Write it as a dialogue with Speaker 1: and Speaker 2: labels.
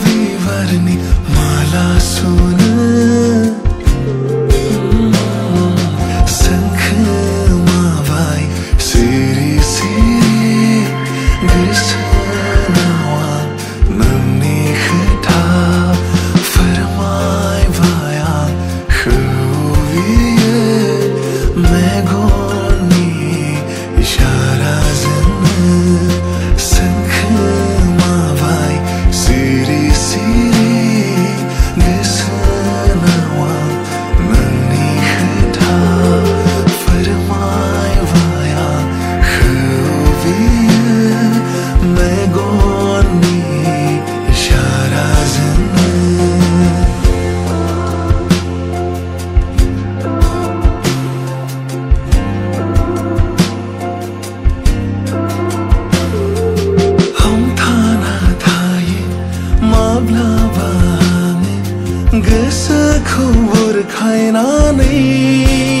Speaker 1: Vivarni mala sona Sankh mavai siri siri Gisnawa namni khata Farmai vaya khuviye Megoni ishara zana Sankh mavai siri siri Gisnawa namni khata Farmai vaya khuviye Megoni ishara zana Gasa khubur khaina nahi